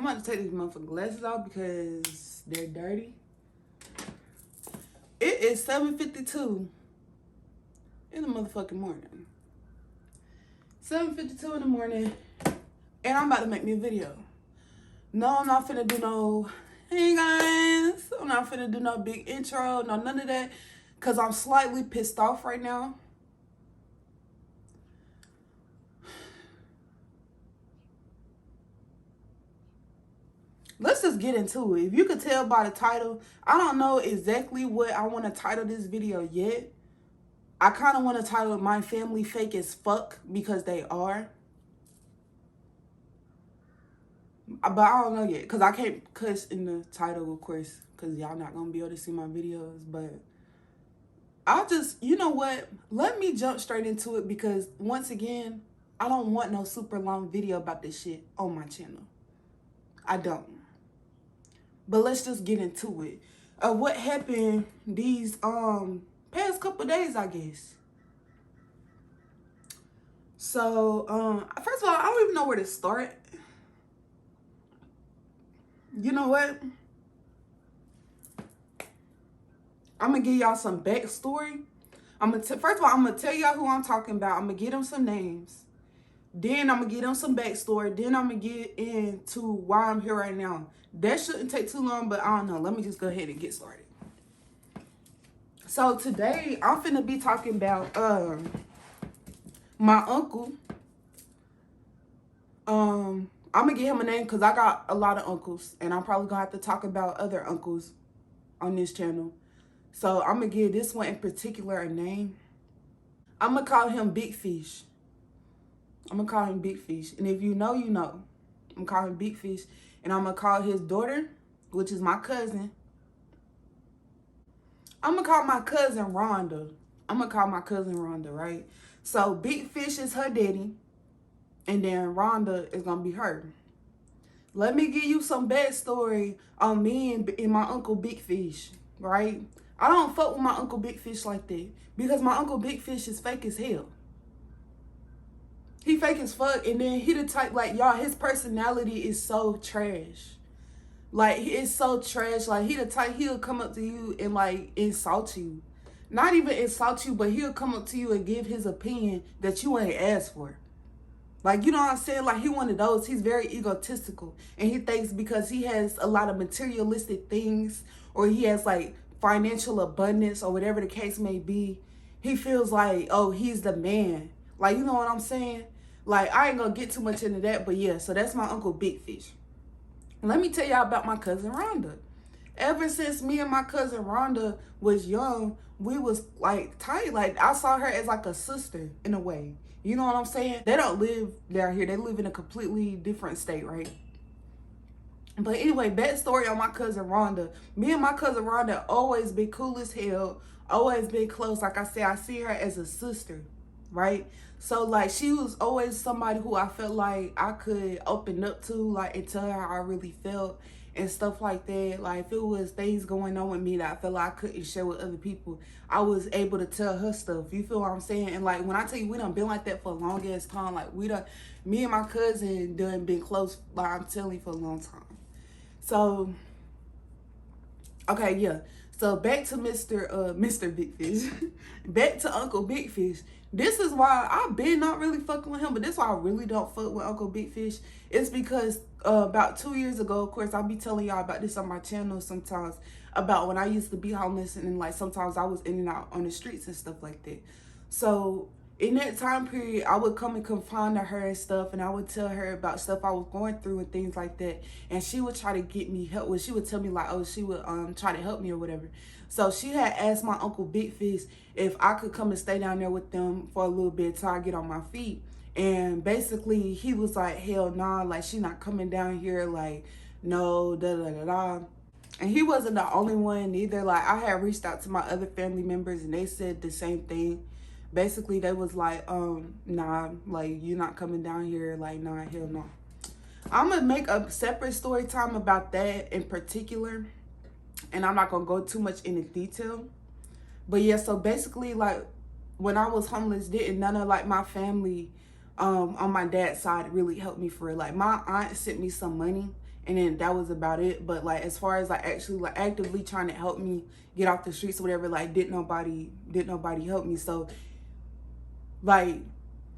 I'm about to take these motherfucking glasses off because they're dirty. It is 7:52 in the motherfucking morning. 7:52 in the morning, and I'm about to make me a video. No, I'm not finna do no, hey guys, I'm not finna do no big intro, no none of that, because I'm slightly pissed off right now. Let's just get into it. If you could tell by the title, I don't know exactly what I want to title this video yet. I kind of want to title it My Family Fake as Fuck, because they are. But I don't know yet, because I can't cuss in the title, of course, because y'all not going to be able to see my videos. But I'll just, you know what? Let me jump straight into it, because once again, I don't want no super long video about this shit on my channel. I don't. But let's just get into it. What happened these past couple days, I guess. So, first of all, I don't even know where to start. You know what? I'm gonna give y'all some backstory. First of all, I'm gonna tell y'all who I'm talking about. I'm gonna give them some names. Then I'm gonna give them some backstory. Then I'm gonna get into why I'm here right now. That shouldn't take too long, but I don't know. Let me just go ahead and get started. So today I'm finna be talking about my uncle. I'm gonna give him a name because I got a lot of uncles, and I'm probably gonna have to talk about other uncles on this channel. So I'm gonna give this one in particular a name. I'm gonna call him Big Fish. I'm gonna call him Big Fish. And if you know, you know. I'm gonna call him Big Fish. And I'm gonna call his daughter, which is my cousin. I'm gonna call my cousin Rhonda. Right? So Big Fish is her daddy. And then Rhonda is gonna be her. Let me give you some backstory on me and my Uncle Big Fish, right? I don't fuck with my Uncle Big Fish like that, because my Uncle Big Fish is fake as hell. He fake as fuck, and then he the type, like, y'all, his personality is so trash. Like, it's so trash. Like, he the type, he'll come up to you and, like, insult you. Not even insult you, but he'll come up to you and give his opinion that you ain't asked for. Like, you know what I'm saying? Like, he one of those. He's very egotistical. And he thinks because he has a lot of materialistic things, or he has, like, financial abundance, or whatever the case may be, he feels like, oh, he's the man. Like, you know what I'm saying? Like, I ain't gonna get too much into that, but yeah, so that's my Uncle Big Fish. Let me tell y'all about my cousin Rhonda. Ever since me and my cousin Rhonda was young, we was like tight. Like, I saw her as like a sister in a way. You know what I'm saying? They don't live down here. They live in a completely different state, right? But anyway, backstory on my cousin Rhonda. Me and my cousin Rhonda always been cool as hell. Always been close. Like I said, I see her as a sister, right? So, like, she was always somebody who I felt like I could open up to, like, and tell her how I really felt and stuff like that. Like, if it was things going on with me that I felt like I couldn't share with other people, I was able to tell her stuff. You feel what I'm saying? And, like, when I tell you, we done been like that for a long ass time. Like, me and my cousin done been close, like, I'm telling you, for a long time. So, okay, yeah. So back to Mr. Big Fish. Back to Uncle Big Fish. This is why I've been not really fucking with him, but this is why I really don't fuck with Uncle Big Fish. It's because about 2 years ago, of course, I'll be telling y'all about this on my channel sometimes, about when I used to be homeless, and like sometimes I was in and out on the streets and stuff like that. So in that time period, I would come and confide to her and stuff, and I would tell her about stuff I was going through and things like that. And she would try to get me help. Well, she would tell me like, oh, she would try to help me or whatever. So she had asked my Uncle Big Fish if I could come and stay down there with them for a little bit till I get on my feet. And basically, he was like, hell nah, like, she not coming down here, like, no, da-da-da-da. And he wasn't the only one either. Like, I had reached out to my other family members, and they said the same thing. Basically, they was like, nah, like, you're not coming down here, like, nah, hell no. I'm gonna make a separate story time about that in particular, and I'm not gonna go too much into detail. But yeah, so basically, like, when I was homeless, didn't none of like my family on my dad's side really helped me for it. Like, my aunt sent me some money, and then that was about it. But like as far as like actually like actively trying to help me get off the streets or whatever, like didn't nobody help me. So like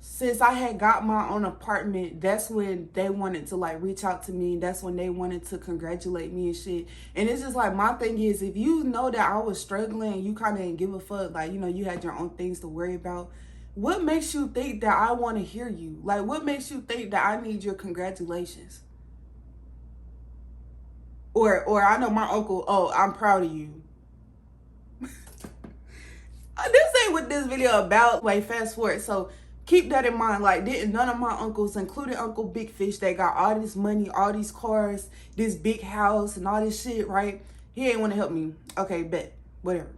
since I had got my own apartment, that's when they wanted to like reach out to me. That's when they wanted to congratulate me and shit. And it's just like, my thing is, if you know that I was struggling and you kind of didn't give a fuck, like, you know, you had your own things to worry about, what makes you think that I want to hear you? Like, what makes you think that I need your congratulations? Or I know my uncle, oh, I'm proud of you. This ain't what this video about. Like, fast forward. So keep that in mind. Like, didn't none of my uncles, including Uncle Big Fish, that got all this money, all these cars, this big house, and all this shit, right? He ain't want to help me. Okay, bet. Whatever.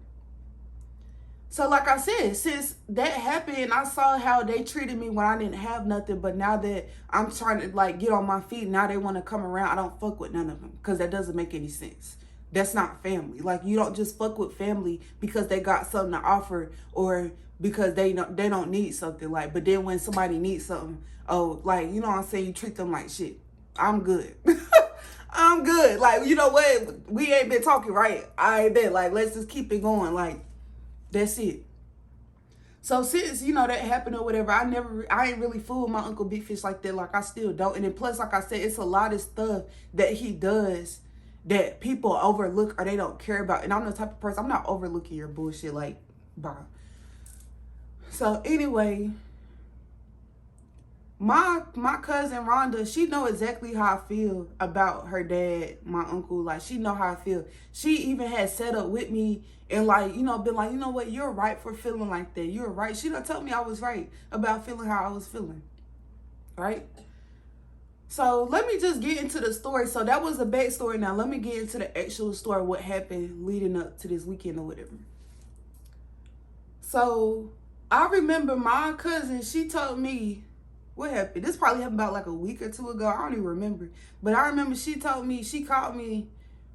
So like I said, since that happened, I saw how they treated me when I didn't have nothing. But now that I'm trying to like get on my feet, now they want to come around. I don't fuck with none of them because that doesn't make any sense. That's not family. Like, you don't just fuck with family because they got something to offer or because they don't need something. Like, but then when somebody needs something, oh, like, you know what I'm saying, you treat them like shit. I'm good. I'm good. Like, you know what? We ain't been talking, right? I bet. Like, let's just keep it going. Like, that's it. So since, you know, that happened or whatever, I ain't really fooled my Uncle Big Fish like that. Like, I still don't. And then plus, like I said, it's a lot of stuff that he does that people overlook or they don't care about. And I'm the type of person, I'm not overlooking your bullshit. Like, bye. So anyway, my cousin Rhonda, she know exactly how I feel about her dad, my uncle. Like, she know how I feel. She even had set up with me and, like, you know, been like, you know what, you're right for feeling like that. You're right. She done told me I was right about feeling how I was feeling. Right? So let me just get into the story. So that was the backstory. Now let me get into the actual story, what happened leading up to this weekend or whatever. So I remember my cousin, she told me what happened. This probably happened about like a week or two ago. I don't even remember. But I remember she told me, she called me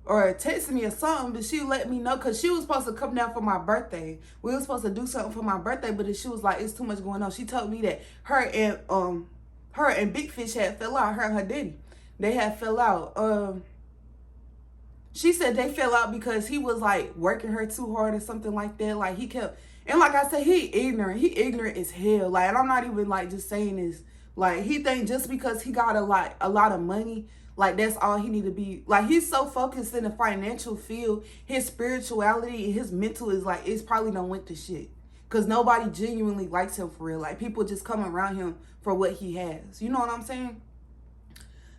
or texted me or something, but she let me know because she was supposed to come down for my birthday. We were supposed to do something for my birthday, but she was like, it's too much going on. She told me that her and Big Fish had fell out, her and her daddy. They had fell out. She said they fell out because he was like working her too hard or something like that. Like, he kept, and like I said, he ignorant as hell. Like, and I'm not even like just saying this. Like, he think just because he got a lot of money, like that's all he need to be. Like, he's so focused in the financial field, his spirituality and his mental is like, it's probably done went to shit. Because nobody genuinely likes him for real. Like, people just come around him for what he has. You know what I'm saying?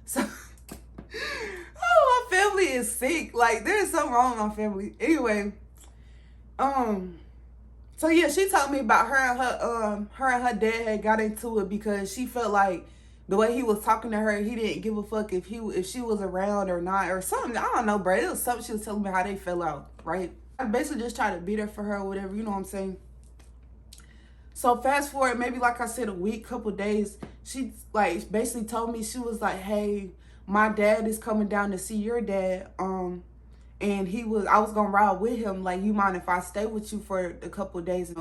So, oh, my family is sick. Like, there's something wrong with my family. Anyway, so yeah, she told me about her and her dad had got into it because she felt like the way he was talking to her, he didn't give a fuck if she was around or not or something. I don't know, bro. It was something she was telling me how they fell out, right? I basically just tried to beat her for her or whatever. You know what I'm saying? So fast forward, maybe like I said, a week, couple days, she like basically told me, she was like, hey, my dad is coming down to see your dad. And I was gonna ride with him. Like, you mind if I stay with you for a couple of days,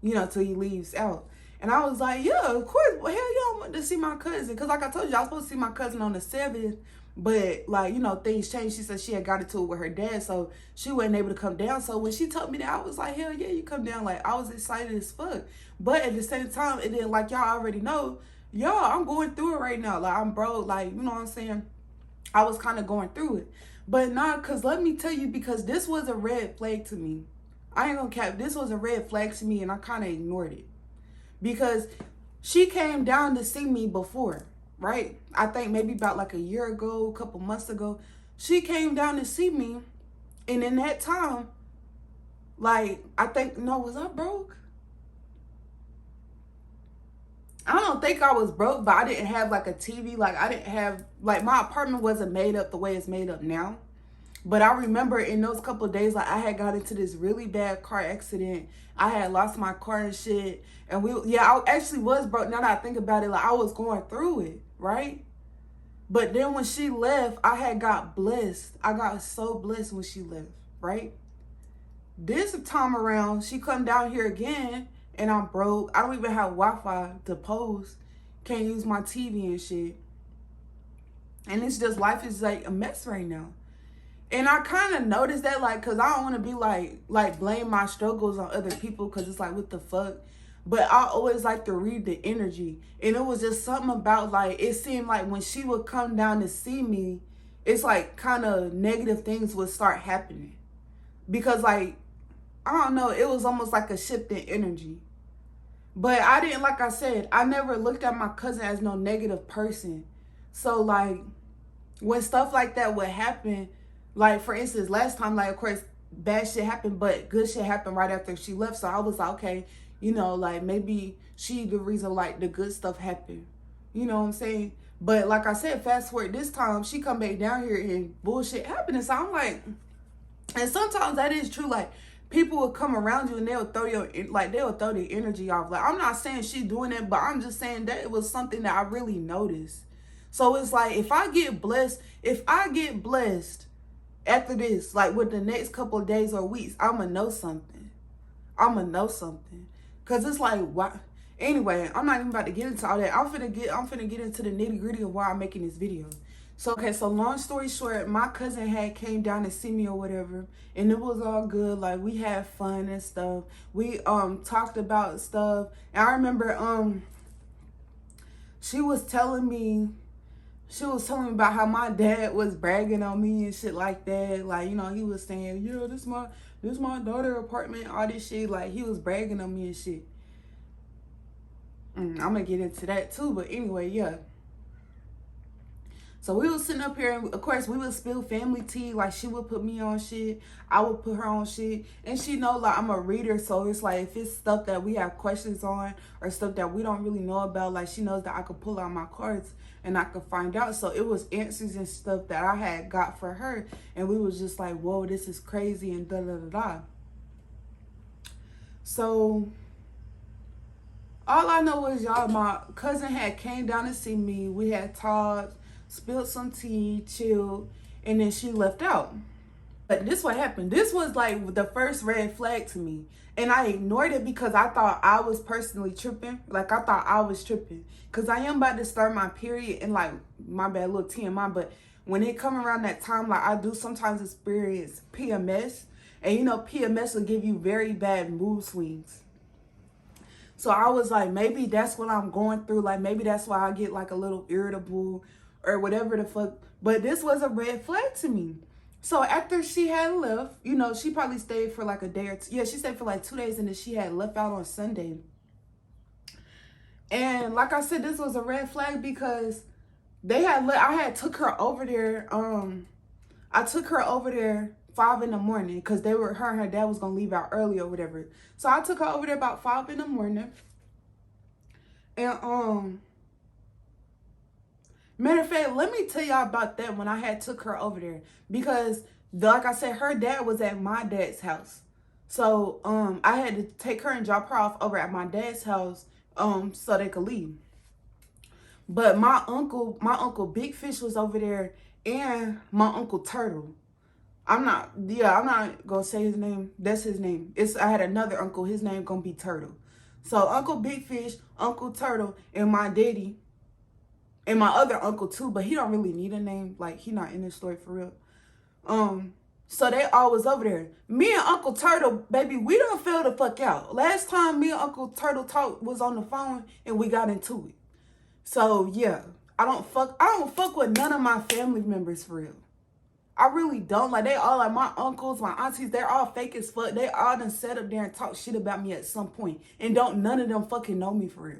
you know, till he leaves out? And I was like, yeah, of course. Well, hell yeah, I want to see my cousin. Because like I told you, I was supposed to see my cousin on the 7th. But, like, you know, things changed. She said she had got into it with her dad, so she wasn't able to come down. So when she told me that, I was like, hell yeah, you come down. Like, I was excited as fuck. But at the same time, and then, like, y'all already know, I'm going through it right now. Like, I'm broke. Like, you know what I'm saying? I was kind of going through it. But nah, because let me tell you, because this was a red flag to me. I ain't gonna cap. This was a red flag to me, and I kind of ignored it. Because she came down to see me before. Right? I think maybe about like a year ago, a couple months ago, she came down to see me. And in that time, like, I think, no, was I broke? I don't think I was broke, but I didn't have like a TV. Like, I didn't have, like, my apartment wasn't made up the way it's made up now. But I remember in those couple of days, like, I had got into this really bad car accident. I had lost my car and shit. And I actually was broke. Now that I think about it, like, I was going through it, right? But then when she left, I had got blessed. I got so blessed when she left, right? This time around, she come down here again, and I'm broke. I don't even have Wi-Fi to post. Can't use my TV and shit. And it's just, life is like a mess right now. And I kind of noticed that, like, because I don't want to be like blame my struggles on other people, because it's like, what the fuck? But I always like to read the energy. And it was just something about, like, it seemed like when she would come down to see me, it's like kind of negative things would start happening. Because, like, I don't know, it was almost like a shift in energy. But I didn't, like I said, I never looked at my cousin as no negative person. So, like, when stuff like that would happen, like, for instance, last time, like, of course, bad shit happened, but good shit happened right after she left. So I was like, okay, you know, like, maybe she the reason, like, the good stuff happened. You know what I'm saying? But like I said, fast forward this time, she come back down here and bullshit happening. So I'm like, and sometimes that is true. Like, people will come around you and they'll throw their energy off. Like, I'm not saying she doing it, but I'm just saying that it was something that I really noticed. So it's like, if I get blessed after this, like with the next couple of days or weeks, I'ma know something. Cause it's like, why? Anyway, I'm not even about to get into all that. I'm finna get into the nitty gritty of why I'm making this video. So, okay, so long story short, my cousin had came down to see me or whatever, and it was all good. Like, we had fun and stuff. We talked about stuff. And I remember she was telling me about how my dad was bragging on me and shit like that. Like, you know, he was saying, yeah, this my daughter apartment, all this shit. Like, he was bragging on me and shit. I'm gonna get into that too, but anyway, yeah. So we was sitting up here, and of course we would spill family tea. Like, she would put me on shit, I would put her on shit, and she know, like, I'm a reader. So it's like, if it's stuff that we have questions on or stuff that we don't really know about, like, she knows that I could pull out my cards and I could find out. So it was answers and stuff that I had got for her, and we was just like, whoa, this is crazy, and da da da da. So all I know is, y'all, my cousin had came down to see me. We had talked, spilled some tea, chilled, and then she left out. But this what happened. This was like the first red flag to me. And I ignored it because I thought I was personally tripping. Like, I thought I was tripping. Because I am about to start my period, and, like, my bad, little TMI. But when it come around that time, like, I do sometimes experience PMS. And, you know, PMS will give you very bad mood swings. So I was like, maybe that's what I'm going through. Like, maybe that's why I get, like, a little irritable or whatever the fuck. But this was a red flag to me. So after she had left, you know, she probably stayed for like a day or two. Yeah, she stayed for like 2 days, and then she had left out on Sunday. And like I said, this was a red flag because I had took her over there. I took her over there 5 in the morning because her and her dad was gonna leave out early or whatever. So I took her over there about 5 in the morning. And matter of fact, let me tell y'all about that when I had took her over there. Because, like I said, her dad was at my dad's house. So, I had to take her and drop her off over at my dad's house, so they could leave. But my uncle Big Fish was over there, and my Uncle Turtle. I'm not gonna say his name. That's his name. I had another uncle. His name gonna be Turtle. So, Uncle Big Fish, Uncle Turtle, and my daddy, and my other uncle too, but he don't really need a name. Like, he not in this story for real. So they all was over there. Me and Uncle Turtle, baby, we don't fell the fuck out. Last time me and Uncle Turtle talked was on the phone, and we got into it. So yeah, I don't fuck with none of my family members for real. I really don't. Like, they all, like, my uncles, my aunties, they're all fake as fuck. They all done sat up there and talk shit about me at some point, and don't none of them fucking know me for real.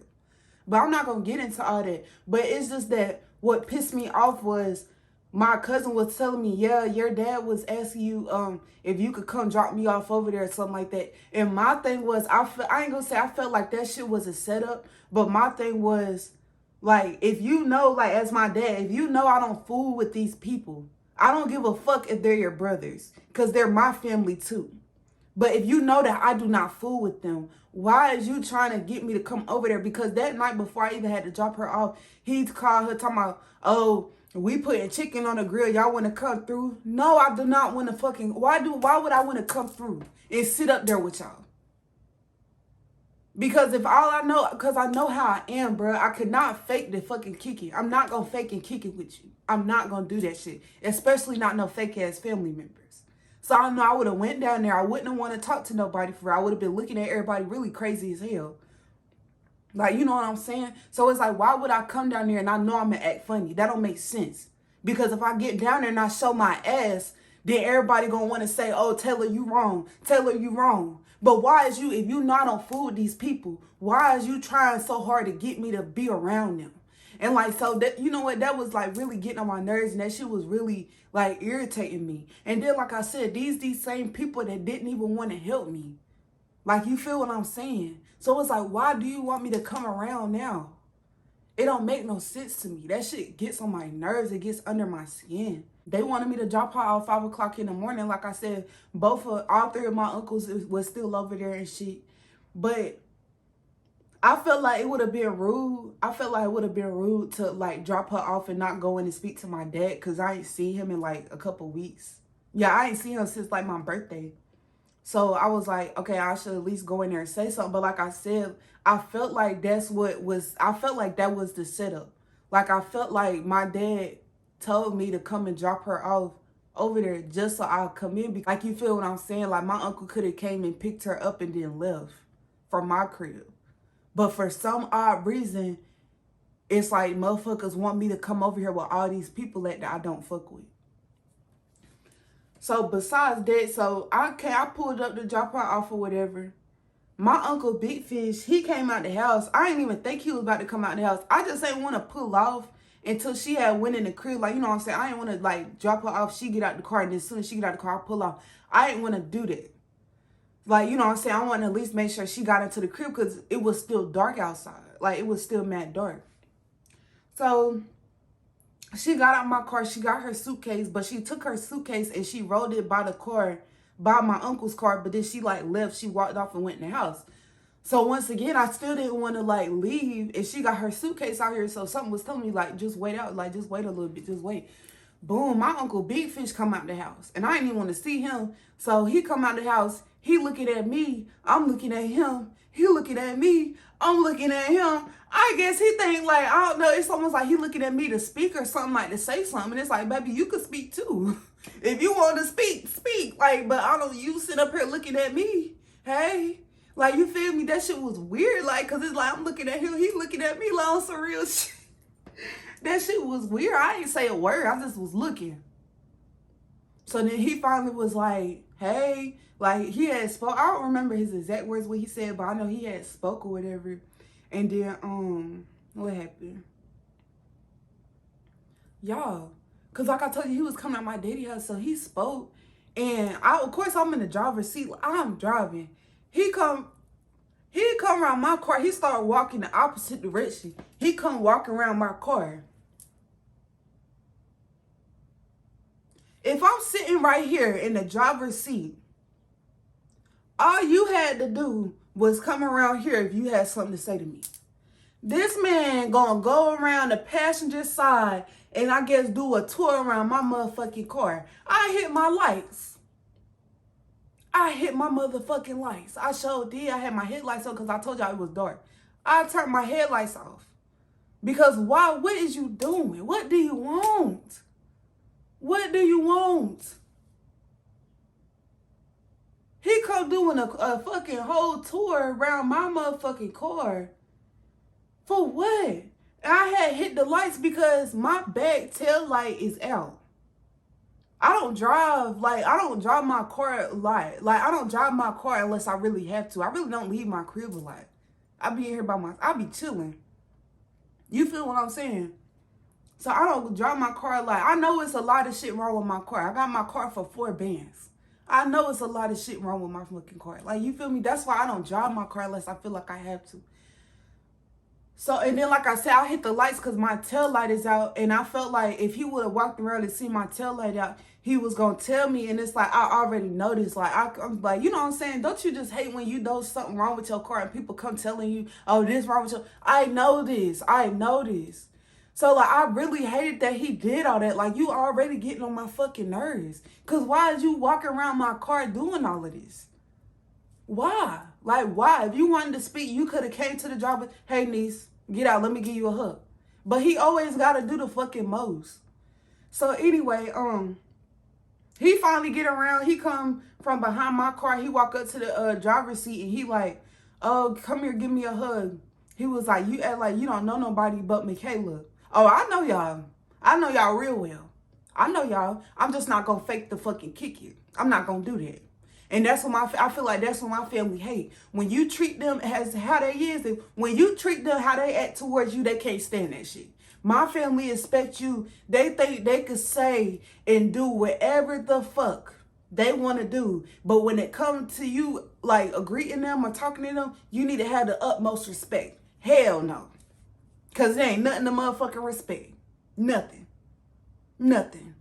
But I'm not going to get into all that. But it's just that what pissed me off was my cousin was telling me, yeah, your dad was asking you if you could come drop me off over there or something like that. And my thing was, I ain't going to say I felt like that shit was a setup. But my thing was, like, if you know, like, as my dad, if you know I don't fool with these people, I don't give a fuck if they're your brothers. Because they're my family too. But if you know that I do not fool with them, why is you trying to get me to come over there? Because that night before I even had to drop her off, he called her talking about, oh, we putting chicken on the grill. Y'all want to come through? No, I do not want to fucking, why would I want to come through and sit up there with y'all? Because if all I know, because I know how I am, bro, I could not fake the fucking kick it. I'm not gonna fake and kick it with you. I'm not gonna do that shit. Especially not no fake ass family members. So I know I would have went down there. I wouldn't have want to talk to nobody for real. I would have been looking at everybody really crazy as hell. Like, you know what I'm saying? So it's like, why would I come down there and I know I'm gonna act funny? That don't make sense. Because if I get down there and I show my ass, then everybody gonna want to say, oh, Taylor, you wrong. Taylor, you wrong. But why is you, if you not on fool with these people, why is you trying so hard to get me to be around them? And like, so that, you know what, that was like really getting on my nerves, and that shit was really like irritating me. And then, like I said, these same people that didn't even want to help me. Like, you feel what I'm saying? So it's like, why do you want me to come around now? It don't make no sense to me. That shit gets on my nerves. It gets under my skin. They wanted me to drop her off 5 o'clock in the morning. Like I said, all three of my uncles was still over there and shit. But I felt like it would have been rude. I felt like it would have been rude to like drop her off and not go in and speak to my dad, because I ain't seen him in like a couple weeks. Yeah, I ain't seen him since like my birthday. So I was like, okay, I should at least go in there and say something. But like I said, I felt like I felt like that was the setup. Like, I felt like my dad told me to come and drop her off over there just so I'll come in. Like, you feel what I'm saying? Like, my uncle could have came and picked her up and then left from my crib. But for some odd reason, it's like motherfuckers want me to come over here with all these people that I don't fuck with. So besides that, so I pulled up to drop her off or whatever. My uncle Big Fish, he came out the house. I didn't even think he was about to come out the house. I just didn't want to pull off until she had went in the crib. Like, you know what I'm saying? I didn't want to like drop her off. She get out the car, and then as soon as she get out the car, I pull off. I didn't want to do that. Like, you know what I'm saying? I want to at least make sure she got into the crib, because it was still dark outside. Like, it was still mad dark. So she got out my car. She got her suitcase, but she took her suitcase and she rolled it by the car, by my uncle's car. But then she like left. She walked off and went in the house. So once again, I still didn't want to like leave. And she got her suitcase out here. So something was telling me like, just wait out. Like, just wait a little bit. Just wait. Boom. My uncle Big Fish come out the house. And I didn't even want to see him. So he come out the house. He looking at me. I'm looking at him. He looking at me. I'm looking at him. I guess he think like, I don't know, it's almost like he looking at me to speak or something, like to say something. And it's like, baby, you could speak too. If you want to speak, speak. Like, but I don't, you sit up here looking at me. Hey, like, you feel me? That shit was weird. Like, cause it's like, I'm looking at him. He looking at me like on some real shit. That shit was weird. I didn't say a word. I just was looking. So then he finally was like, hey, like he had spoke. I don't remember his exact words, what he said, but I know he had spoke or whatever. And then, what happened? Y'all, because like I told you, he was coming out my daddy house, so he spoke. And of course, I'm in the driver's seat. I'm driving. He come around my car. He started walking the opposite direction. He come walking around my car. If I'm sitting right here in the driver's seat, all you had to do was come around here if you had something to say to me. This man gonna go around the passenger side and I guess do a tour around my motherfucking car. I hit my lights. I hit my motherfucking lights. I sure did. I had my headlights on because I told y'all it was dark. I turned my headlights off. Because why? What is you doing? What do you want? What do you want? He come doing a fucking whole tour around my motherfucking car. For what? I had hit the lights because my back tail light is out. I don't drive my car a lot. Like, I don't drive my car unless I really have to. I really don't leave my crib a lot. I be in here I be chilling. You feel what I'm saying? So I don't drive my car a lot. I know it's a lot of shit wrong with my car. I got my car for 4 bands. I know it's a lot of shit wrong with my fucking car. Like, you feel me? That's why I don't drive my car unless I feel like I have to. So, and then like I said, I hit the lights because my tail light is out. And I felt like if he would have walked around and seen my tail light out, he was going to tell me. And it's like, I already noticed. Like, I'm like, you know what I'm saying? Don't you just hate when you know something wrong with your car and people come telling you, oh, this wrong with your... I know this. I know this. So, like, I really hated that he did all that. Like, you already getting on my fucking nerves. Because why is you walking around my car doing all of this? Why? Like, why? If you wanted to speak, you could have came to the job and, hey, niece, get out. Let me give you a hug. But he always got to do the fucking most. So anyway, he finally get around. He come from behind my car. He walk up to the driver's seat and he like, oh, come here, give me a hug. He was like, you act like you don't know nobody but Michaela. Oh, I know y'all. I know y'all real well. I know y'all. I'm just not going to fake the fucking kick it. I'm not going to do that. And that's what I feel like that's what my family hate. When you treat them as how they is, when you treat them how they act towards you, they can't stand that shit. My family expect you, they think they could say and do whatever the fuck they want to do. But when it comes to you, like greeting them or talking to them, you need to have the utmost respect. Hell no. Because there ain't nothing to motherfucking respect. Nothing. Nothing.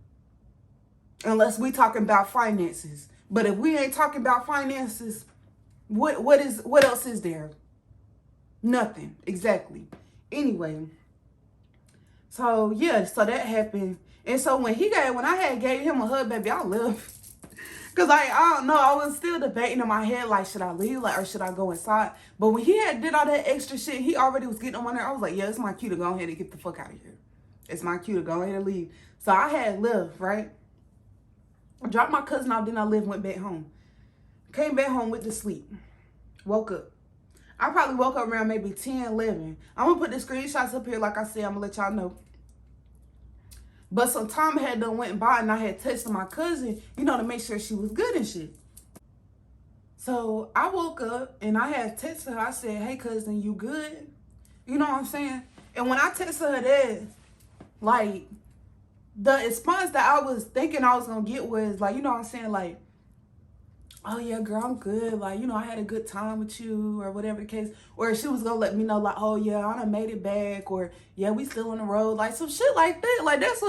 Unless we talking about finances. But if we ain't talking about finances, what else is there? Nothing. Exactly. Anyway. So yeah, so that happened. And so when I had gave him a hug, baby, I left. Cause I don't know, I was still debating in my head, like, should I leave, like, or should I go inside? But when he had did all that extra shit, he already was getting on my nerves. I was like, yeah, it's my cue to go ahead and get the fuck out of here. It's my cue to go ahead and leave. So I had left, right? I dropped my cousin off, then I went back home. Came back home, went to sleep. Woke up. I probably woke up around maybe 10, 11. I'm gonna put the screenshots up here, like I said, I'm gonna let y'all know. But some time had done went by and I had texted my cousin, you know, to make sure she was good and shit. So I woke up and I had texted her. I said, hey, cousin, you good? You know what I'm saying? And when I texted her that, like, the response that I was thinking I was going to get was, like, you know what I'm saying? Like, oh, yeah, girl, I'm good. Like, you know, I had a good time with you or whatever the case. Or she was going to let me know, like, oh, yeah, I done made it back. Or, yeah, we still on the road. Like, some shit like that. Like, that's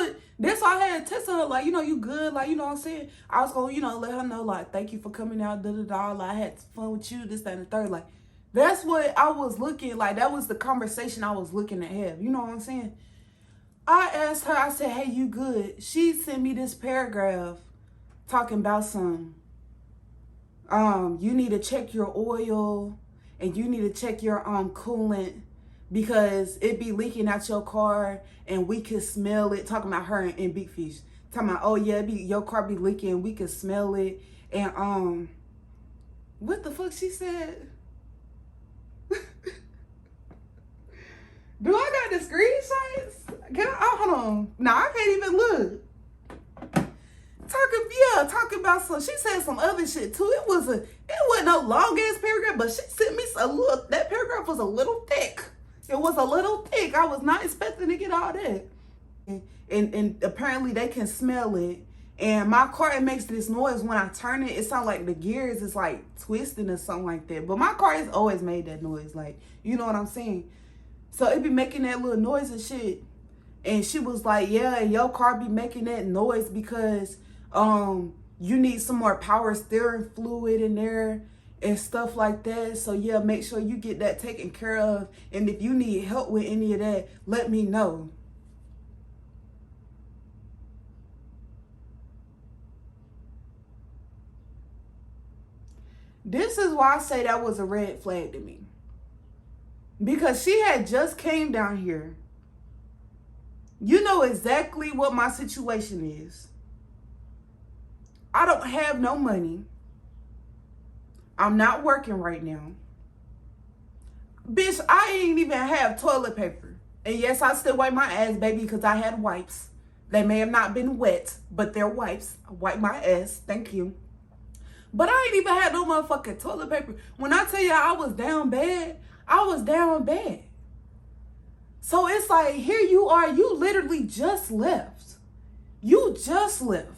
why I had texted her. Like, you know, you good. Like, you know what I'm saying? I was going to, you know, let her know, like, thank you for coming out. Da-da-da. Like, I had fun with you, this, that, and the third. Like, that's what I was looking, like, that was the conversation I was looking to have. You know what I'm saying? I asked her, I said, hey, you good? She sent me this paragraph talking about some, you need to check your oil and you need to check your coolant because it be leaking out your car and we could smell it. Talking about her and Big Fish. Talking about, oh yeah, your car be leaking and we could smell it. And what the fuck she said? Do I got the screenshots? Hold on. No, I can't even look. Talking about some, she said some other shit too. It wasn't no long ass paragraph, but she sent me that paragraph was a little thick. It was a little thick. I was not expecting to get all that. And apparently they can smell it. And my car, it makes this noise when I turn it. It sounds like the gears is like twisting or something like that. But my car has always made that noise. Like, you know what I'm saying? So it be making that little noise and shit. And she was like, yeah, your car be making that noise because you need some more power steering fluid in there and stuff like that. So yeah, make sure you get that taken care of. And if you need help with any of that, let me know. This is why I say that was a red flag to me. Because she had just came down here. You know exactly what my situation is. I don't have no money. I'm not working right now. Bitch, I ain't even have toilet paper. And yes, I still wipe my ass, baby, because I had wipes. They may have not been wet, but they're wipes. I wipe my ass. Thank you. But I ain't even had no motherfucking toilet paper. When I tell you I was down bad, I was down bad. So it's like, here you are. You literally just left. You just left.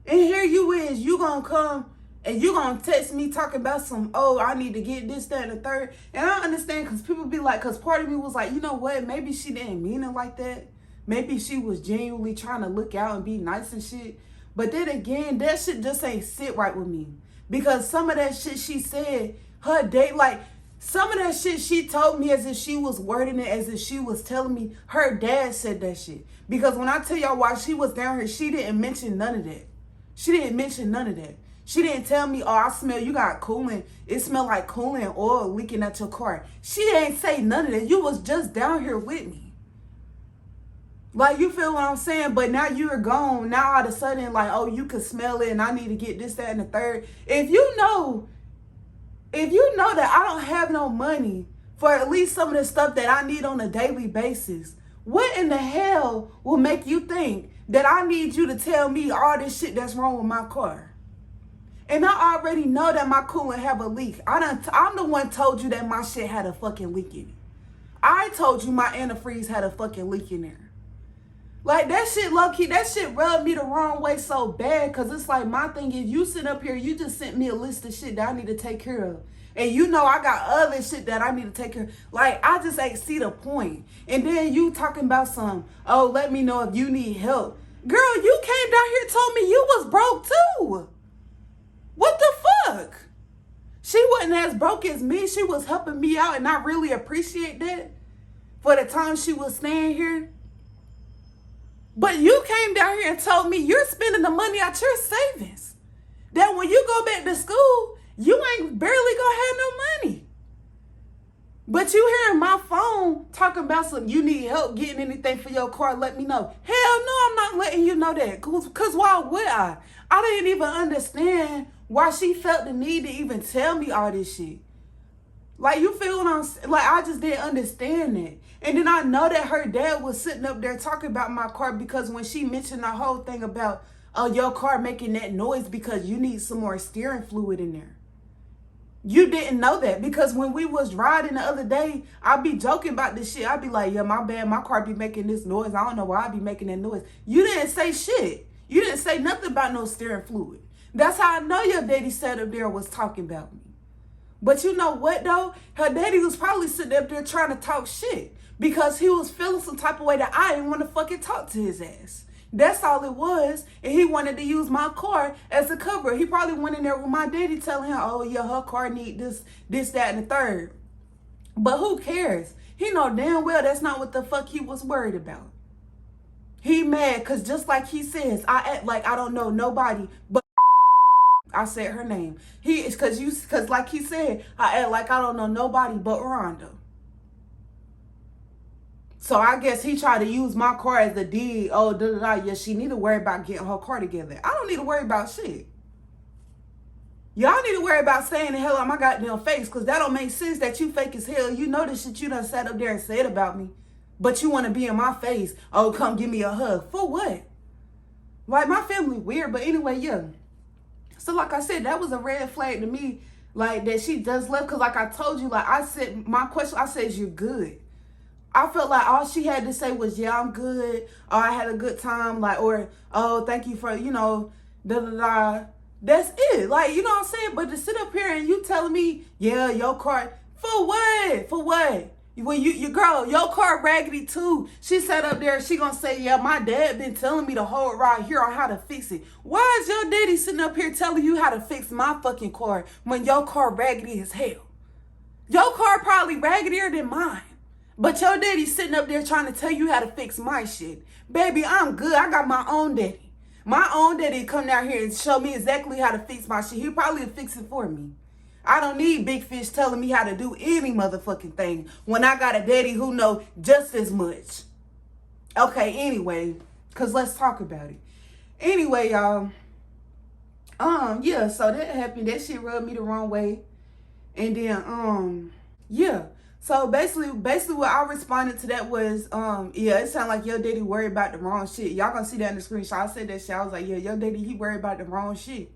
And here you is. You gonna come and you gonna text me talking about some, oh, I need to get this, that, and the third. And I understand because people be like, because part of me was like, you know what? Maybe she didn't mean it like that. Maybe she was genuinely trying to look out and be nice and shit. But then again, that shit just ain't sit right with me. Because some of that shit she said, her date, like, some of that shit she told me as if she was wording it, as if she was telling me her dad said that shit. Because when I tell y'all why she was down here, she didn't mention none of that. She didn't mention none of that. She didn't tell me, oh, I smell you got coolant. It smelled like coolant oil leaking out your car. She ain't say none of that. You was just down here with me. Like, you feel what I'm saying? But now you're gone. Now all of a sudden, like, oh, you can smell it and I need to get this, that, and the third. If you know that I don't have no money for at least some of the stuff that I need on a daily basis, what in the hell will make you think that I need you to tell me all this shit that's wrong with my car? And I already know that my coolant have a leak. I'm the one told you that my shit had a fucking leak in it. I told you my antifreeze had a fucking leak in there. Like, that shit, low-key, that shit rubbed me the wrong way so bad. Because it's like, my thing is, you sit up here, you just sent me a list of shit that I need to take care of. And you know I got other shit that I need to take care of. Like, I just ain't see the point. And then you talking about some, oh, let me know if you need help. Girl, you came down here and told me you was broke too. What the fuck? She wasn't as broke as me. She was helping me out, and I really appreciate that for the time she was staying here. But you came down here and told me you're spending the money out your savings. That when you go back to school, you ain't barely gonna have no money. But you hearing my phone talking about some, you need help getting anything for your car, let me know. Hell no, I'm not letting you know that. Because why would I? I didn't even understand why she felt the need to even tell me all this shit. Like, you feel what I'm saying? Like, I just didn't understand it. And then I know that her dad was sitting up there talking about my car, because when she mentioned the whole thing about, oh, your car making that noise because you need some more steering fluid in there. You didn't know that, because when we was riding the other day, I'd be joking about this shit. I'd be like, yeah, my bad, my car be making this noise. I don't know why I be making that noise. You didn't say shit. You didn't say nothing about no steering fluid. That's how I know your daddy sat up there and was talking about me. But you know what, though? Her daddy was probably sitting up there trying to talk shit, because he was feeling some type of way that I didn't want to fucking talk to his ass. That's all it was. And he wanted to use my car as a cover. He probably went in there with my daddy telling him, oh, yeah, her car need this, that, and the third. But who cares? He know damn well that's not what the fuck he was worried about. He mad because just like he says, I act like I don't know nobody but I said her name. He is because like he said, I act like I don't know nobody but Rhonda. So I guess he tried to use my car as the dig. Oh, yeah, she need to worry about getting her car together. I don't need to worry about shit. Y'all need to worry about saying the hell out my goddamn face, because that don't make sense that you fake as hell. You know the shit you done sat up there and said about me, but you want to be in my face. Oh, come give me a hug. For what? Like, my family weird, but anyway, yeah. So like I said, that was a red flag to me, like, that she just left, because like I told you, like I said, my question, I said, you're good. I felt like all she had to say was, yeah, I'm good, or I had a good time, like, or, oh, thank you for, you know, da-da-da. That's it. Like, you know what I'm saying? But to sit up here and you telling me, yeah, your car, for what? For what? When your girl, your car raggedy too. She sat up there, she gonna say, yeah, my dad been telling me the whole ride here on how to fix it. Why is your daddy sitting up here telling you how to fix my fucking car when your car raggedy as hell? Your car probably raggedier than mine. But your daddy sitting up there trying to tell you how to fix my shit. Baby, I'm good. I got my own daddy. My own daddy come down here and show me exactly how to fix my shit. He probably will fix it for me. I don't need big fish telling me how to do any motherfucking thing when I got a daddy who know just as much. Okay, anyway, because let's talk about it. Anyway, y'all. Yeah, so that happened. That shit rubbed me the wrong way. And then, yeah. So basically what I responded to that was, yeah, it sounded like your daddy worried about the wrong shit. Y'all gonna see that in the screenshot. I said that shit. I was like, yeah, your daddy, he worried about the wrong shit,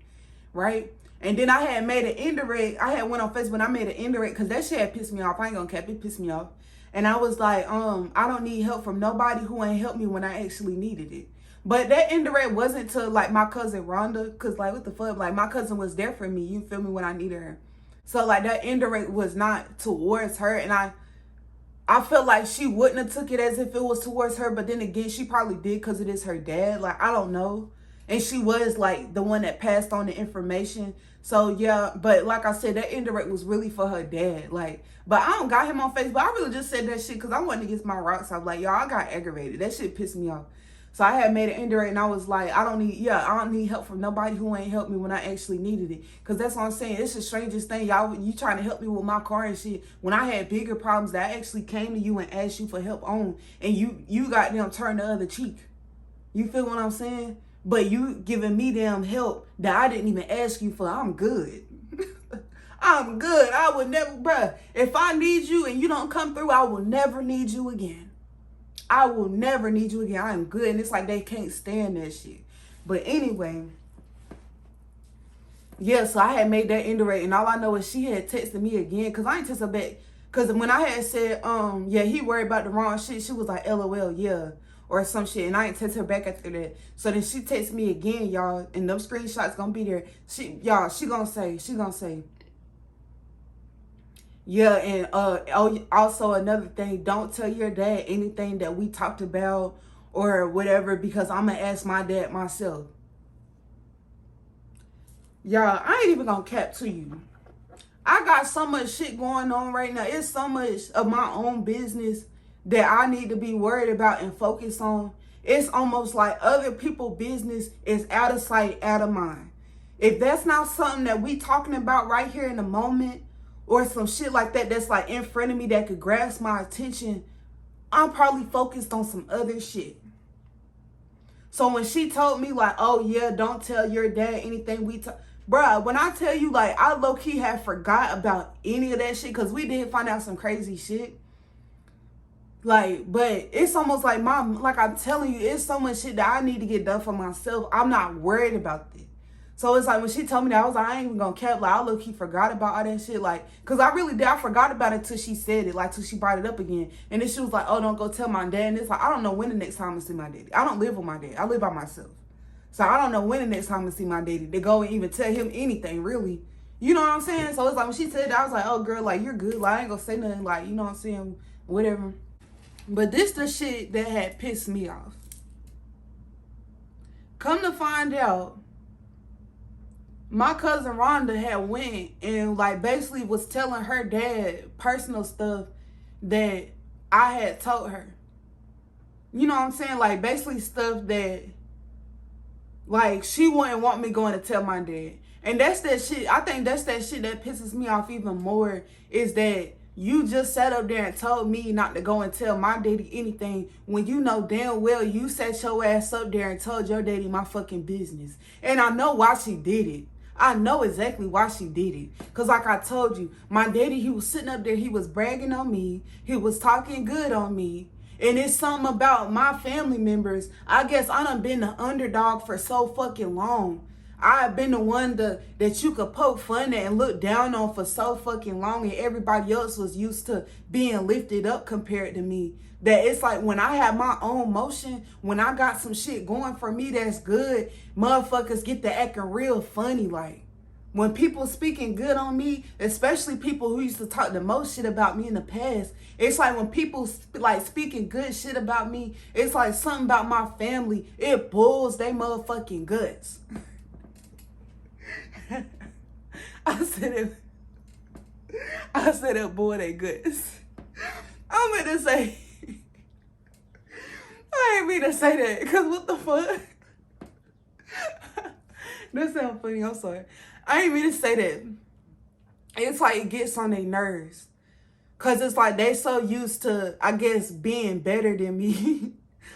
right? And then I had made an indirect. I had went on Facebook and I made an indirect because that shit had pissed me off. I ain't gonna cap it, pissed me off. And I was like, I don't need help from nobody who ain't helped me when I actually needed it. But that indirect wasn't to like my cousin Rhonda, because like, what the fuck? Like, my cousin was there for me, you feel me, when I needed her. So like, that indirect was not towards her, and I felt like she wouldn't have took it as if it was towards her, but then again, she probably did because it is her dad. Like, I don't know. And she was like the one that passed on the information. So yeah, but like I said, that indirect was really for her dad. Like, but I don't got him on Facebook. I really just said that shit because I wanted to get my rocks off. Like, y'all, I got aggravated. That shit pissed me off. So I had made an indirect and I was like, I don't need help from nobody who ain't helped me when I actually needed it. Cause that's what I'm saying. It's the strangest thing. You trying to help me with my car and shit. When I had bigger problems that I actually came to you and asked you for help on, and you got them turn the other cheek. You feel what I'm saying? But you giving me them help that I didn't even ask you for. I'm good. I'm good. I would never, bruh. If I need you and you don't come through, I will never need you again. I will never need you again. I am good. And it's like they can't stand that shit. But anyway, yeah, so I had made that indirect. And all I know is she had texted me again. Because I ain't texted her back. Because when I had said, yeah, he worried about the wrong shit, she was like, LOL, yeah. Or some shit. And I ain't text her back after that. So then she texted me again, y'all. And them screenshots gonna be there. She gonna say, yeah, and also another thing, don't tell your dad anything that we talked about or whatever, because I'm gonna ask my dad myself. Y'all, I ain't even gonna cap to you. I got so much shit going on right now. It's so much of my own business that I need to be worried about and focus on. It's almost like other people's business is out of sight, out of mind. If that's not something that we talking about right here in the moment, or some shit like that that's like in front of me that could grasp my attention, I'm probably focused on some other shit. So when she told me like, oh yeah, don't tell your dad anything we talk, bruh, when I tell you like I low-key have forgot about any of that shit, because we did find out some crazy shit. Like, but it's almost like like I'm telling you, it's so much shit that I need to get done for myself. I'm not worried about this. So it's like when she told me that, I was like, I ain't even gonna cap. Like, I low-key forgot about all that shit. Like, cause I really did. I forgot about it till she said it, like till she brought it up again. And then she was like, oh, don't go tell my dad. And it's like, I don't know when the next time I see my daddy. I don't live with my dad. I live by myself. So I don't know when the next time I see my daddy to go and even tell him anything, really. You know what I'm saying? So it's like when she said that, I was like, oh girl, like you're good. Like I ain't gonna say nothing, like, you know what I'm saying? Whatever. But this the shit that had pissed me off. Come to find out, my cousin Rhonda had went and like basically was telling her dad personal stuff that I had told her. You know what I'm saying? Like basically stuff that like she wouldn't want me going to tell my dad. And that's that shit. I think that's that shit that pisses me off even more, is that you just sat up there and told me not to go and tell my daddy anything when you know damn well you sat your ass up there and told your daddy my fucking business. And I know why she did it. I know exactly why she did it. Because like I told you, my daddy, he was sitting up there, he was bragging on me. He was talking good on me. And it's something about my family members. I guess I done been the underdog for so fucking long. I've been the one that you could poke fun at and look down on for so fucking long. And everybody else was used to being lifted up compared to me. That it's like when I have my own motion, when I got some shit going for me that's good, motherfuckers get to acting real funny. Like when people speaking good on me, especially people who used to talk the most shit about me in the past, it's like when people like speaking good shit about me, it's like something about my family, it bulls they motherfucking guts. I said it boy they guts. I meant to say, I ain't mean to say that, because what the fuck? That sounds funny, I'm sorry. I ain't mean to say that. It's like it gets on their nerves. Because it's like they so used to, I guess, being better than me.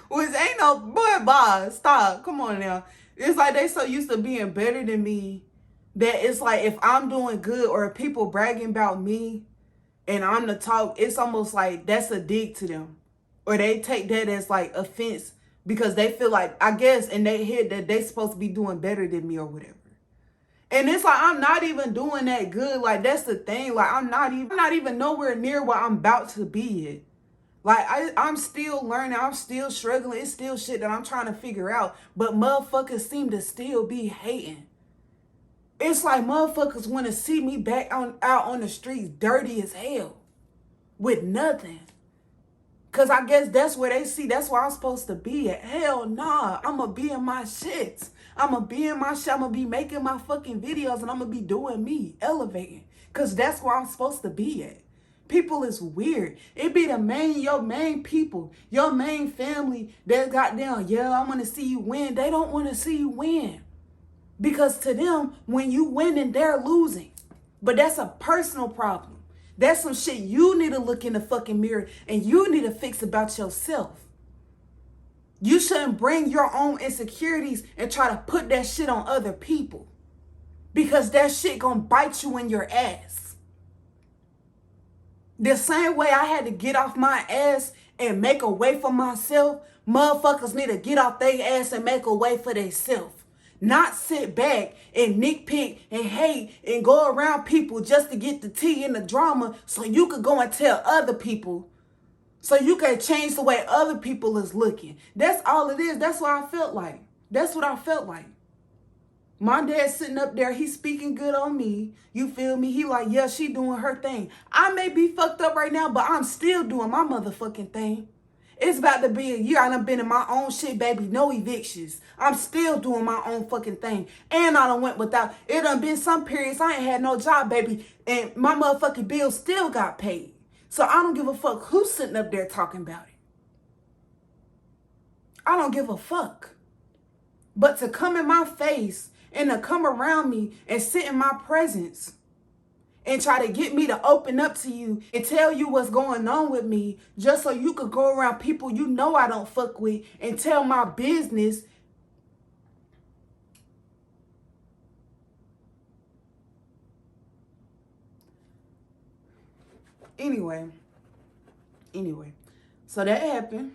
Which ain't no, boy, boss, stop, come on now. It's like they so used to being better than me that it's like if I'm doing good or if people bragging about me and I'm the talk, it's almost like that's a dig to them. Or they take that as like offense because they feel like, I guess, in their head that they supposed to be doing better than me or whatever. And it's like, I'm not even doing that good. Like, that's the thing. Like, I'm not even nowhere near where I'm about to be at. Like, I'm still learning. I'm still struggling. It's still shit that I'm trying to figure out. But motherfuckers seem to still be hating. It's like motherfuckers want to see me back out on the streets dirty as hell. With nothing. Because I guess that's where they see. That's where I'm supposed to be at. Hell nah. I'm going to be in my shit. I'm going to be in my shit. I'm going to be making my fucking videos. And I'm going to be doing me. Elevating. Because that's where I'm supposed to be at. people is weird. It be your main people, your main family that goddamn, yeah, I want to see you win. They don't want to see you win. Because to them, when you winning, they're losing. But that's a personal problem. That's some shit you need to look in the fucking mirror and you need to fix about yourself. You shouldn't bring your own insecurities and try to put that shit on other people. Because that shit gonna bite you in your ass. The same way I had to get off my ass and make a way for myself, motherfuckers need to get off their ass and make a way for themselves. Not sit back and nitpick and hate and go around people just to get the tea and the drama so you could go and tell other people, so you can change the way other people is looking. That's all it is. That's what I felt like. That's what I felt like. My dad sitting up there, he's speaking good on me. You feel me? He like, yeah, she doing her thing. I may be fucked up right now, but I'm still doing my motherfucking thing. It's about to be a year. I done been in my own shit, baby. No evictions. I'm still doing my own fucking thing. And I done went without. It done been some periods I ain't had no job, baby. And my motherfucking bills still got paid. So I don't give a fuck who's sitting up there talking about it. I don't give a fuck. But to come in my face and to come around me and sit in my presence and try to get me to open up to you and tell you what's going on with me just so you could go around people you know I don't fuck with and tell my business. Anyway, so that happened.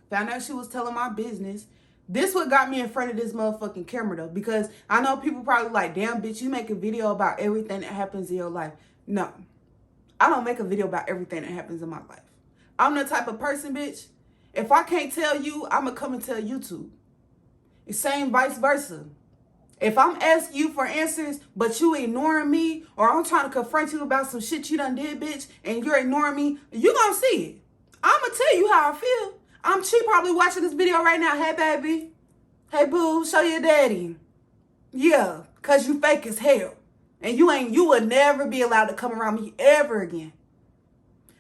Found out she was telling my business. This what got me in front of this motherfucking camera though, because I know people probably like, damn bitch, you make a video about everything that happens in your life. No, I don't make a video about everything that happens in my life. I'm the type of person, bitch, if I can't tell you, I'm gonna come and tell YouTube. It's same vice versa. If I'm asking you for answers, but you ignoring me, or I'm trying to confront you about some shit you done did, bitch, and you're ignoring me, you gonna see it. I'm gonna tell you how I feel. She probably watching this video right now. Hey, baby. Hey, boo, show your daddy. Yeah, because you fake as hell. And you would never be allowed to come around me ever again.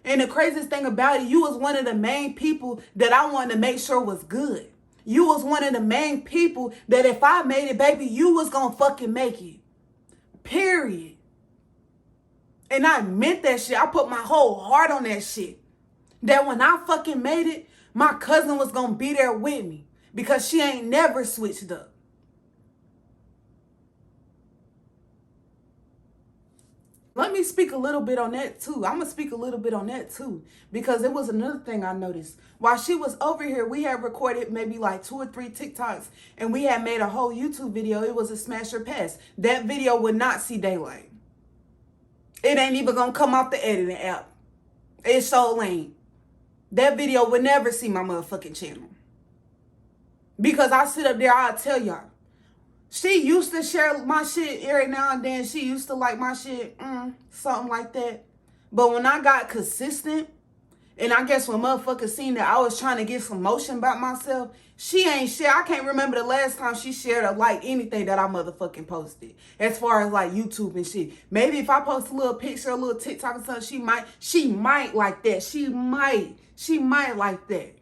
And the craziest thing about it, you was one of the main people that I wanted to make sure was good. You was one of the main people that if I made it, baby, you was going to fucking make it. Period. And I meant that shit. I put my whole heart on that shit. That when I fucking made it, my cousin was going to be there with me because she ain't never switched up. Let me speak a little bit on that too. I'm going to speak a little bit on that too because it was another thing I noticed. While she was over here, we had recorded maybe like 2 or 3 TikToks and we had made a whole YouTube video. It was a smash or pass. That video would not see daylight. It ain't even going to come off the editing app. It's so lame. That video would never see my motherfucking channel. Because I sit up there, I'll tell y'all. She used to share my shit every now and then. She used to like my shit, something like that. But when I got consistent, and I guess when motherfuckers seen that I was trying to get some motion about myself, she ain't share. I can't remember the last time she shared or like anything that I motherfucking posted. As far as like YouTube and shit. Maybe if I post a little picture, a little TikTok or something, she might like that. She might like that.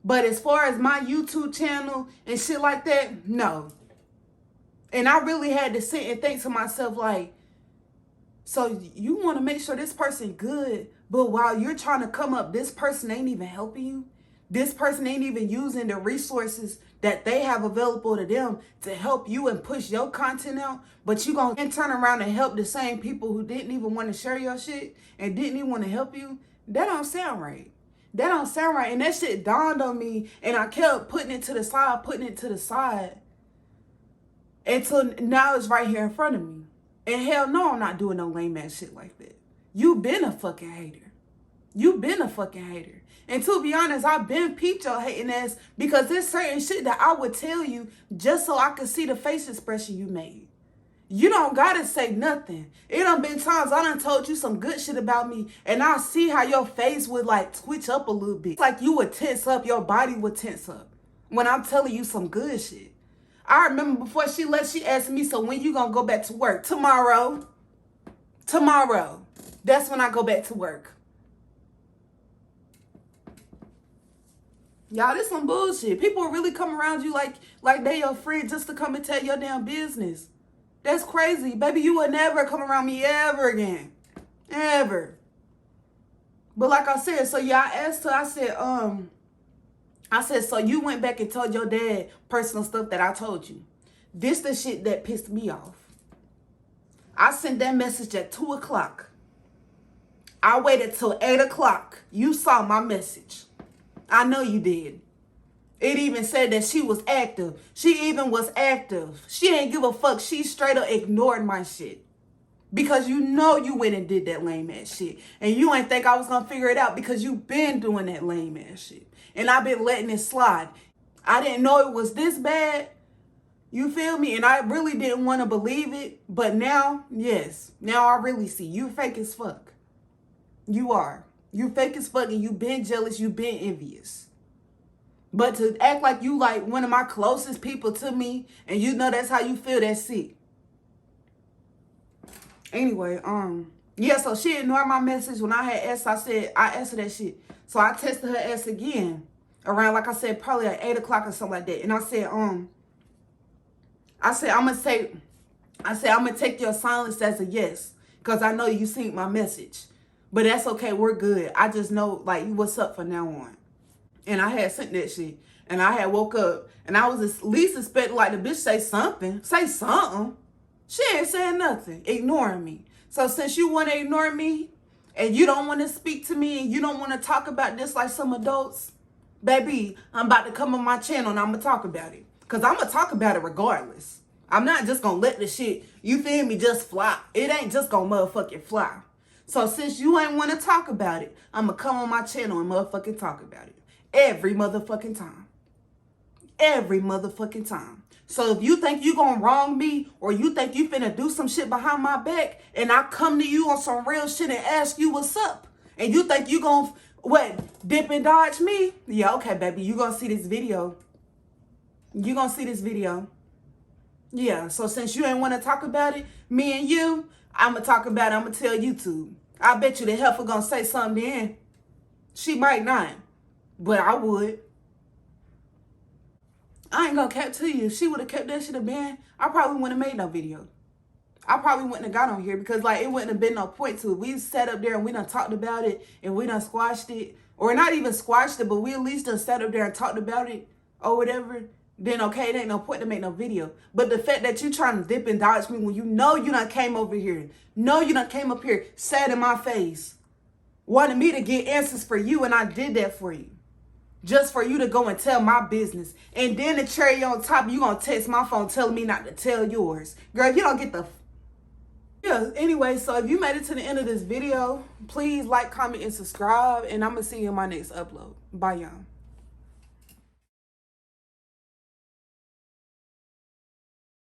But as far as my YouTube channel and shit like that, no. And I really had to sit and think to myself like, so you want to make sure this person good, but while you're trying to come up, this person ain't even helping you. This person ain't even using the resources that they have available to them to help you and push your content out. But you gonna turn around and help the same people who didn't even want to share your shit and didn't even want to help you. That don't sound right. That don't sound right. And that shit dawned on me and I kept putting it to the side, until now it's right here in front of me. And hell no, I'm not doing no lame ass shit like that. You been a fucking hater. You been a fucking hater. And to be honest, I've been peeped your hating ass because there's certain shit that I would tell you just so I could see the face expression you made. You don't gotta say nothing. It done been times I done told you some good shit about me and I see how your face would like twitch up a little bit. It's like you would tense up, your body would tense up when I'm telling you some good shit. I remember before she left, she asked me, so when you gonna go back to work? Tomorrow. That's when I go back to work. Y'all, this some bullshit. People really come around you like they your friend just to come and tell your damn business. That's crazy. Baby, you would never come around me ever again. Ever. But like I said, so yeah, I asked her, I said, so you went back and told your dad personal stuff that I told you. This the shit that pissed me off. I sent that message at 2 o'clock. I waited till 8 o'clock. You saw my message. I know you did. It even said that she was active. She even was active. She ain't give a fuck. She straight up ignored my shit. Because you know you went and did that lame ass shit. And you ain't think I was going to figure it out because you been doing that lame ass shit. And I've been letting it slide. I didn't know it was this bad. You feel me? And I really didn't want to believe it. But now, yes. Now I really see. You fake as fuck. You are. You fake as fuck and you been jealous. You been envious. But to act like you like one of my closest people to me and you know that's how you feel, that's sick. Anyway, yeah, so she ignored my message when I had asked. I asked her that shit. So I tested her ass again around, like I said, probably at 8 o'clock or something like that. And I said, I'm gonna take your silence as a yes. Cause I know you seen my message. But that's okay, we're good. I just know like what's up from now on. And I had sent that shit. And I had woke up and I was at least expecting like the bitch say something. Say something. She ain't saying nothing, ignoring me. So since you want to ignore me and you don't want to speak to me and you don't want to talk about this like some adults, baby, I'm about to come on my channel and I'm going to talk about it. Because I'm going to talk about it regardless. I'm not just going to let the shit, you feel me, just fly. It ain't just going to motherfucking fly. So since you ain't want to talk about it, I'm going to come on my channel and motherfucking talk about it. Every motherfucking time. Every motherfucking time. So if you think you gonna wrong me or you think you finna do some shit behind my back and I come to you on some real shit and ask you what's up and you think you gonna, dip and dodge me? Yeah, okay, baby, you gonna see this video. You gonna see this video. Yeah, so since you ain't wanna talk about it, me and you, I'm gonna talk about it, I'm gonna tell YouTube. I bet you the heifer gonna say something then. She might not, but I would. I ain't gonna cap to you. If she would have kept that shit a band, I probably wouldn't have made no video. I probably wouldn't have got on here because like it wouldn't have been no point to it. We sat up there and we done talked about it and we done squashed it. Or not even squashed it, but we at least done sat up there and talked about it or whatever. Then okay, it ain't no point to make no video. But the fact that you trying to dip and dodge me when you know you done came over here. Know you done came up here, sat in my face. Wanted me to get answers for you and I did that for you. Just for you to go and tell my business. And then the cherry on top, you gonna text my phone telling me not to tell yours. Girl, you don't get the... Yeah, anyway, so if you made it to the end of this video, please like, comment, and subscribe. And I'm gonna see you in my next upload. Bye, y'all.